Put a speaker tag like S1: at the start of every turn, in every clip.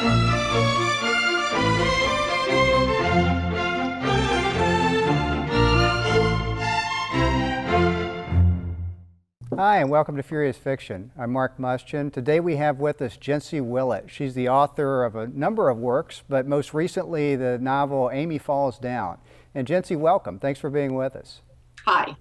S1: Hi, and welcome to Furious Fiction. I'm Mark Muschin. Today we have with us Jincy Willett. She's the author of a number of works, but most recently the novel Amy Falls Down. And Jincy, welcome. Thanks for being with us.
S2: Hi.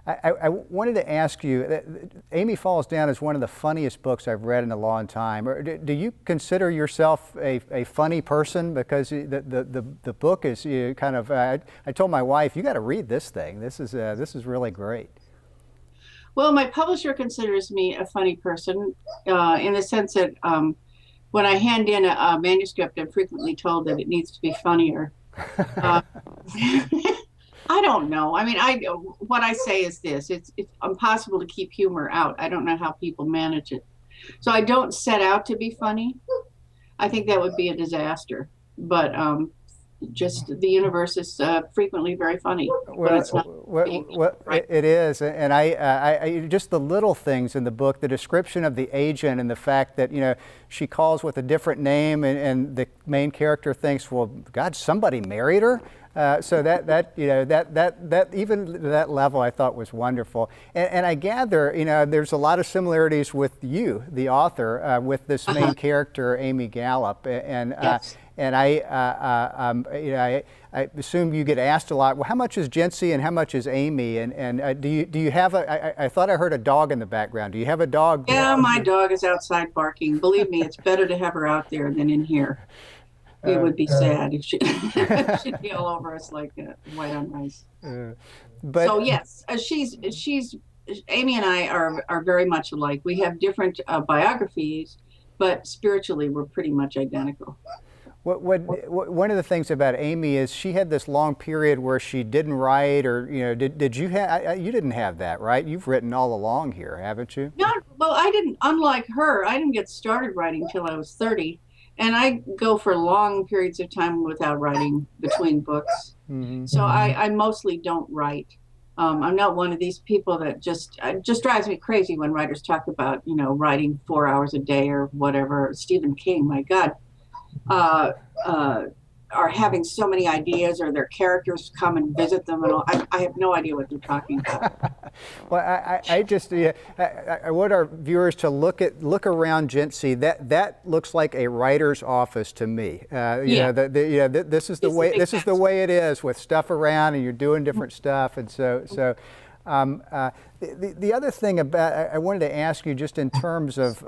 S1: I wanted to ask you, Amy Falls Down is one of the funniest books I've read in a long time. Do you consider yourself a funny person? Because the book is kind of, I told my wife, you got to read this thing. This is really great.
S2: Well, my publisher considers me a funny person in the sense that when I hand in a manuscript, I'm frequently told that it needs to be funnier. I don't know. I mean, what I say is this: it's impossible to keep humor out. I don't know how people manage it. So I don't set out to be funny. I think that would be a disaster. But just the universe is frequently very funny.
S1: Well, it is, and I just the little things in the book, the description of the agent and the fact that she calls with a different name, and the main character thinks, well, God, somebody married her. So that even that level I thought was wonderful, and I gather there's a lot of similarities with you, the author, with this main character, Amy Gallup, and
S2: yes.
S1: And I assume you get asked a lot, well, how much is Jincy and how much is Amy? And do you have I thought I heard a dog in the background. Do you have a dog?
S2: Yeah, my dog is outside barking. Believe me, it's better to have her out there than in here. It would be sad if she'd be all over us like white on rice. So yes, Amy and I are very much alike. We have different biographies, but spiritually we're pretty much identical.
S1: One of the things about Amy is she had this long period where she didn't write, or did you have? You didn't have that, right? You've written all along here, haven't you?
S2: No, well, I didn't. Unlike her, I didn't get started writing till I was 30, and I go for long periods of time without writing between books. Mm-hmm. So I mostly don't write. I'm not one of these people that just drives me crazy when writers talk about writing 4 hours a day or whatever. Stephen King, my God. Are having so many ideas, or their characters come and visit them, and all. I have no idea what they're talking about.
S1: Well, I want our viewers to look around Jincy. That looks like a writer's office to me. This is the way. This is the way it is, with stuff around, and you're doing different stuff, and so. The other thing I wanted to ask you, just in terms of.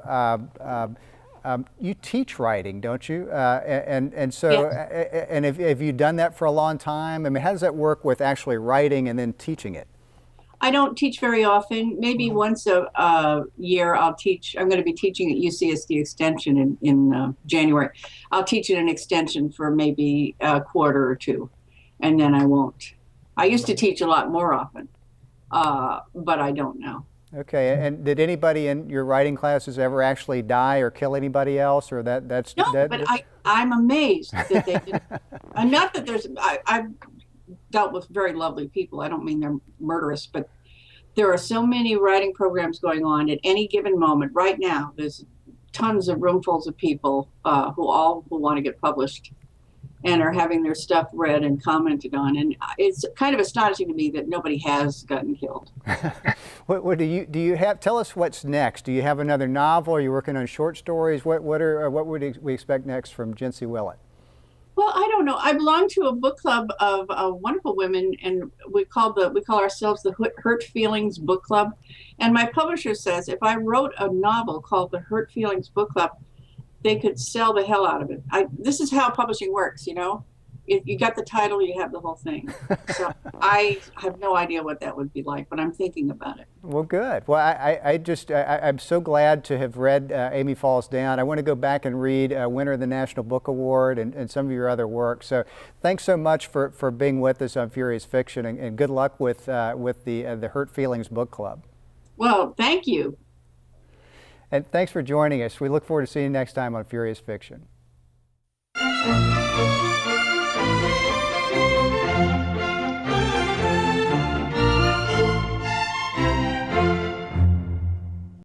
S1: You teach writing, don't you? And so, yes. And have you done that for a long time? I mean, how does that work with actually writing and then teaching it?
S2: I don't teach very often. Maybe once a year I'll teach. I'm going to be teaching at UCSD Extension in January. I'll teach in an extension for maybe a quarter or two, and then I won't. I used to teach a lot more often, but I don't now.
S1: Okay, and did anybody in your writing classes ever actually die or kill anybody else, or that's
S2: no? But I'm amazed that they didn't. Not that I've dealt with very lovely people. I don't mean they're murderous, but there are so many writing programs going on at any given moment. Right now, there's tons of roomfuls of people who want to get published and are having their stuff read and commented on, and it's kind of astonishing to me that nobody has gotten killed.
S1: What do you have? Tell us what's next. Do you have another novel? Are you working on short stories? What would we expect next from Jincy Willett?
S2: Well, I don't know. I belong to a book club of wonderful women, and we call ourselves the Hurt Feelings Book Club. And my publisher says if I wrote a novel called the Hurt Feelings Book Club, they could sell the hell out of it. This is how publishing works, If you got the title, you have the whole thing. So I have no idea what that would be like, but I'm thinking about it.
S1: Well, good. Well, I'm so glad to have read Amy Falls Down. I want to go back and read winner of the National Book Award and some of your other work. So thanks so much for being with us on Furious Fiction, and good luck with the Hurt Feelings Book Club.
S2: Well, thank you.
S1: And thanks for joining us. We look forward to seeing you next time on Furious Fiction.